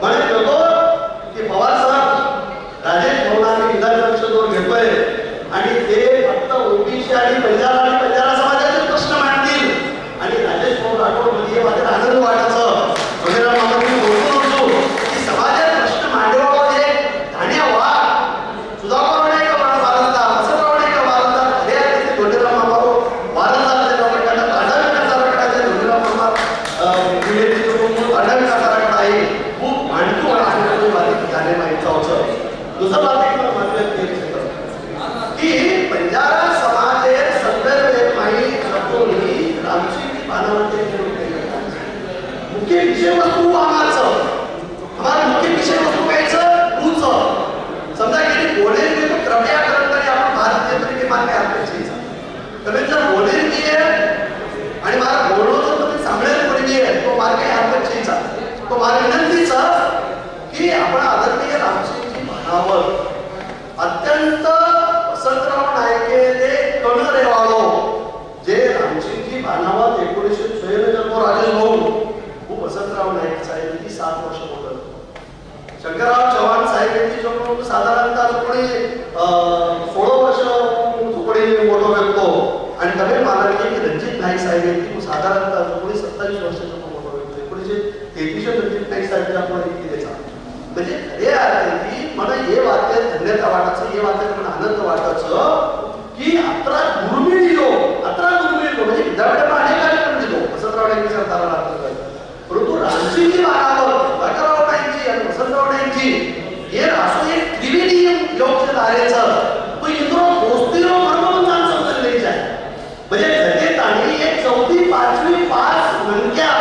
म्हणत होतो की पवार साहेब राजेश भाऊंना विधान परिषदेवर घेतोय आणि ते फक्त ओबीसी आणि बंजारा समाजाचे प्रश्न मांडतील आणि राजेश भाऊ राठोड मध्ये माझ्या आनंद वाटायचं वगैरे मामांनी बोलतो होतो की समाजाचे प्रश्न मांडवावर हे धान्य वा सुधाकर नाईक वारसदार वसंतराव नाईक वारसदार खरे आहे ते धोंडेराव मामावर वारसदार ते लोक त्यांना काढाविकाचा रखडाचे धोंडेराव मामा विलेजी जो मूळ काढाविकाचा रखडा आहे खूप मांडतो आणि आपल्याला बाधित झाले माहिती होतं दुसरं बात एक मला मात्र की बंजारा समाज संदर्भ माहिती जपून रामसिंग बाणावते मुख्य विषय वस्तू हमारा मुख्य विषय वस्तू कायचं तूच समजा की बोले में कृपया करत आपण भारतीय तरीके मार्ग अपेक्षित तरी जर बोले की आणि मला बोलणं जर तुम्ही सांभाळेल पडली आहे तो मार्ग अपेक्षित तो मार्ग विनंतीचा की आपण आदरणीय रामसिंगजी बाणावर अत्यंत वसंतराव नाईकेने कण रेवाळो जे रामसिंगजी बाणावत 1996 जन्म राजेश भाऊ वो वसंतराव नाईक साहेब की 7 वर्ष होतं शंकरराव चव्हाण साहेब यांची जो साधारणतः कोणी 16 वर्ष कोणी मोठो व्यक्तो आणि तमिळ मालकी रणजित नाईक साहेब यांची साधारणतः कोणी 27 वर्षाचा मोठो व्यक्तो 1933 रणजित नाईक साहेब आपण इतकी म्हणजे हे आहे की मला हे वाक्य धन्यता वाटायचं हे वाक्य मला आनंद वाटायचं की अत्रा दुर्मिळ म्हणजे विद्यापीठात अनेक कार्यक्रम दिलो वसंतराव नाईक सरकारला परंतु रामसिंगजी बाणावर वाकराव नाईकजी आणि वसंतराव नाईकजी हे असो एक त्रिवेणी योग जे धारेचं तो इंद्रो पोस्तिरो म्हणून समजलेली आहे म्हणजे घटे ताणी एक 4थी 5वी पास म्हणक्या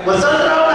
वसंतराव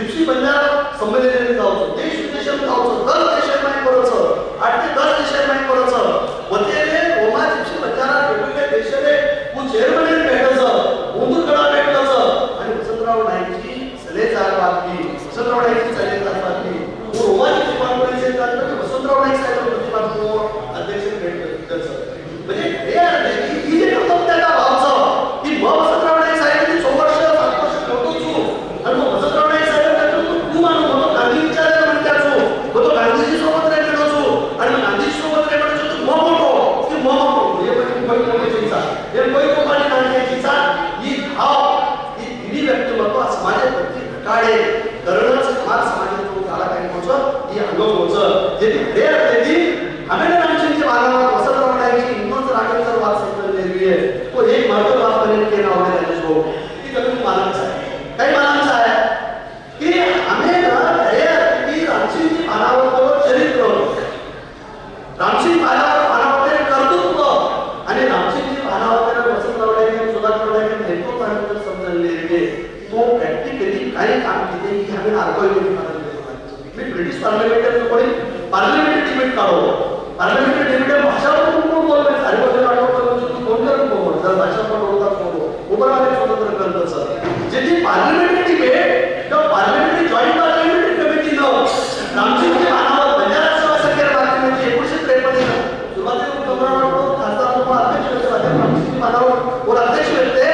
जिप्सी बंजारा संमेलनाने जावचं, देश विदेशात जावचं, 10 देशात माहीत पडचं, 8 ते 10 देशात माहीत पडचं. वतेने रोमा जिप्सी बंजारा वेगवेगळ्या देशाने चेअरमॅन भेटायचं, उंदूरकडा भेटायचं आणि वसंतराव नाईकची सलेजार बातमी, वसंतराव नाईकची सलेजार बातमी. रोमा जिप्सी कॉन्फरन्सचे वसंतराव नाईक साहेब प्रतिपादन अध्यक्ष भेटायचं. म्हणजे ही जे करतात त्या भावचं की मग वसंतराव नाईक साहेबांनी 6 वर्ष 7 वर्ष फोटो चू आणि मग वसंतराव नाईक साहेबांना तू मानू होतो गांधी विचारायला म्हणत्याचो होतो गांधीजी सोबत रेमेडोचो आणि मग गांधीजी सोबत रेमेडोचो तू मग मोठो की मग मोठो हे पण कोई कोणीचा हे कोई कोणी नाण्याचीचा ही भाव ही तिन्ही व्यक्तिमत्व समाजाप्रती घटाडे करणं समाजातून झाला काही होतं ही अनुभव होतं जे खरे असते आम्ही रामचंद्र महाराज वसंतराव नाईकची हिंदूच रागेचा वाद समजलेली आहे तो एक महत्व वापरले केला होता त्याच्यासोबत ती कमी मानांचा आहे काही मानांचा आहे की आम्ही की रामसिंग महाराजांवर चरित्र रामसिंग महाराजांवर कर्तृत्व आणि रामसिंग महाराजांवर वसंतराव नाईक सुधाकर नाईक हेतू आणि समजलेली तो प्रॅक्टिकली काही काम केले की आम्ही आर्गोइंग मी ब्रिटिश पार्लिमेंटरी डिबेट काढतो पार्लिमेंटरी डिबेट भाषा कोण बोलतोय सारे आठवतो कोण करत बोलतो जर भाषा पण बोलतात बोलतो उभरावाले स्वतंत्र करत जे पार्लिमेंटरी डिबेट किंवा पार्लिमेंटरी जॉईंट पार्लिमेंटरी कमिटीनं रामसिंगचे मानावर बंजारा सेवा सरकार बातमीमध्ये 1953 सुरुवातीला खासदार अध्यक्ष होते रामसिंग मानावर वर अध्यक्ष होते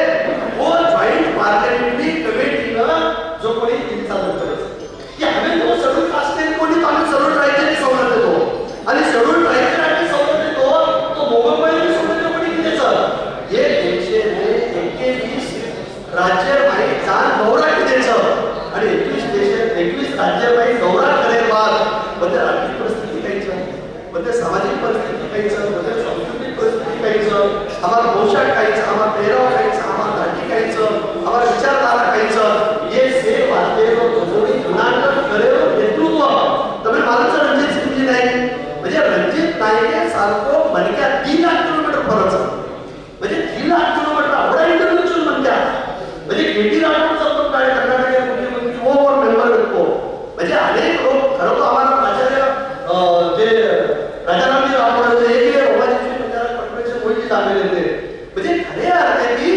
वो जॉईंट पार्लिमेंटरी कमिटीनं जो कोणी दिली चालू करायचं की आम्ही तो शेड्यूल कास्ट कोणी आम्ही शेड्यूल राहायचे सवलत देतो आणि शेड्यूल राहायचे सवलत देतो तो मोबाईल सवलत कोणी द्यायचं हे 121 राज्य माहीत जाण दौरा द्यायचं आणि 21 राज्य माहीत दौरा करेल बाद मध्ये आर्थिक परिस्थिती काहीच मध्ये सामाजिक परिस्थिती काहीच मध्ये सांस्कृतिक परिस्थिती काहीच आम्हाला पोशाख काहीच आम्हाला पेहराव काहीच आम्हाला दाटी काहीच आम्हाला विचारधारा काहीच हे से वाचलेलो जोडी गुणांकन करेल नेतृत्व तुम्ही मला रणजित सिंगजी नाईक म्हणजे रणजित नाईक सारखं मनक्या 3 लाख किलोमीटर फरक म्हणजे 3 लाख किलोमीटर आवडा इंटरनॅशनल म्हणत्या म्हणजे केटी राठोड चालतो काय कर्नाटक मुख्यमंत्री ओव्हर मेंबर होतो म्हणजे अनेक लोक खरं तर आम्हाला माझ्या जे राजारामजी राठोड एक रोमांची कॉन्फरन्स होईल सांगले म्हणजे खरे अर्थ की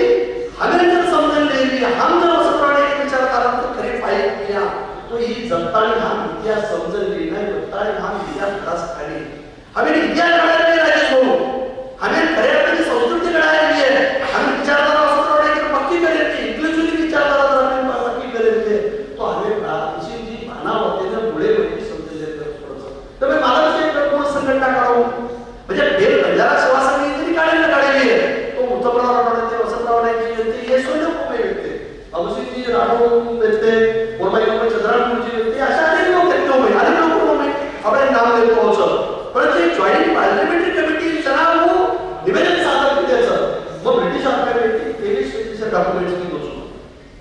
हमें जर समजले की हम जर वसंतराव नाईक विचार करा तर खरे फाईल किया तो ही जनताने हा इतिहास समजली नाही जनताने हा इतिहास खराच खाली हमें इतिहास घडायला नाही राजेश भाऊ हमें खरे अर्थाने संस्कृती घडायला आहे हमें विचारधारा वसंतराव नाईक पक्की करेल की इंग्लिशची विचारधारा जर आम्ही पक्की करेल तो हमें जी भाना होते ना पुढे गोष्टी समजले तर मी मला एक पूर्ण संघटना काढू म्हणजे बेल बंजारा सेवा समिती तरी काढायला आहे तो उत्तमराव वसंतराव नाईक जी हे सोयी खूप येते अभिषेकजी राठोड येते मोरमाई चंद्रापूरजी येते अशा अनेक लोक आहेत अनेक लोक आपण नाव देतो होतं पण जे जॉईंट पार्लिमेंटरी कमिटी चलावू निवेदन सादर केल्याचं मग ब्रिटिश सरकारने 23 डॉक्युमेंट्स बसून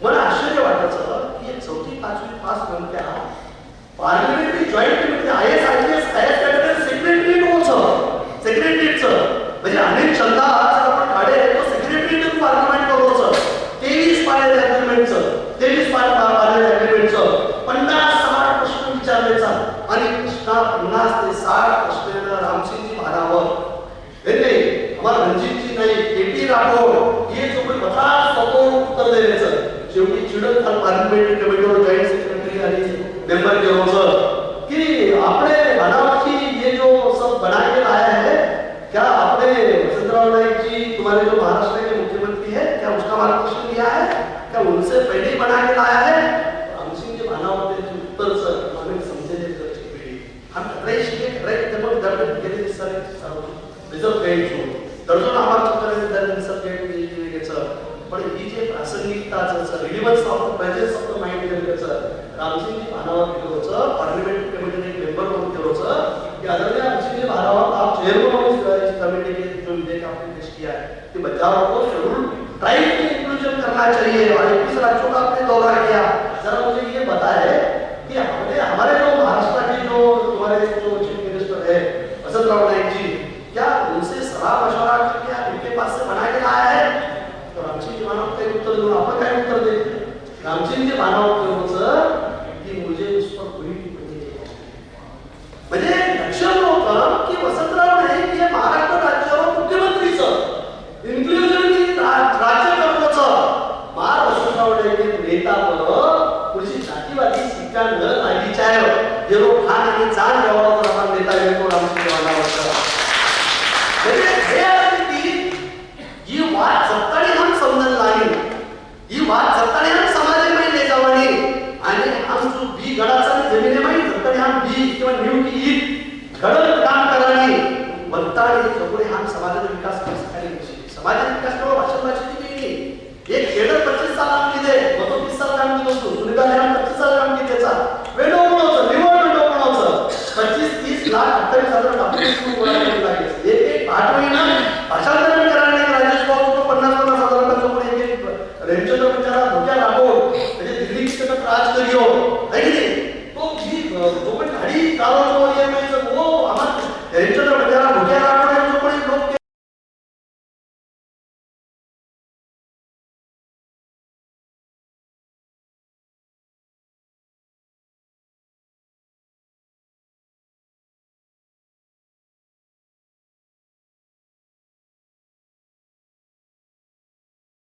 मला आश्चर्य वाटायचं की 4थी 5वी पास म्हणत्या parliamentary joint committee IAS cabinet secretariat होतं सेक्रेटरीएटचं म्हणजे अनेक चंदा जर आपण काढे तो सेक्रेटरीएट पार्लिमेंट करोचं 23 पायऱ्या अग्रीमेंटचं 23 पायऱ्या अग्रीमेंटचं 50-60 प्रश्न विचारलेचा आणि 50 ते 60 प्रश्नांना रामसिंगजी महारावर हे नाही आम्हाला रणजितजी नाही केटी राठोड हे जो कोणी बता स्वतः उत्तर द्यायचं शेवटी चिडत पार्लिमेंटरी कमिटीवर जॉईंट सेक्रेटरी आणि मेंबर के सर कि आपने बनावटी ये जो सब बना के लाया है क्या आपने वसंतराव नाईक जी तुम्हारे जो महाराष्ट्र के मुख्यमंत्री है क्या उसका मार्गदर्शन लिया है क्या उनसे पहले ही बना के लाया है रामसिंग जी बनावटी जो उत्तर सर हमें समझे हम रिझर्व घ्यायचो दर्जन आम्हाला घ्यायचं पण ही जे प्रासंगिकताचं relevance of the presence of the mind घ्यायचं रामसिंगजी भानावर केलं होतं पार्लिमेंट कमिटीने एक मेंबर म्हणून केलं होतं की आदरणीय रामसिंगजी भानावर आप चेयरमैन ऑफ इस कमिटी के जो विधेयक आपने पेश किया है कि बच्चाओं को शेड्यूल ट्राइब में इंक्लूजन करना चाहिए और 21 राज्यों का आपने दौरा किया जरा मुझे ये बताए कि हमारे जो महाराष्ट्र के जो हमारे जो चीफ मिनिस्टर है वसंतराव नाईक जी क्या उनसे सलाह मशवरा करके आप इनके पास से बना के लाया है तो रामसिंगजी भानावर काही उत्तर देऊन आपण काय उत्तर देते रामसिंगजी भानावर होतं की जरा धोक्या राखो म्हणजे दिल्ली की तक राज करियो है की नाही तो जी जो पण गाडी चालवतो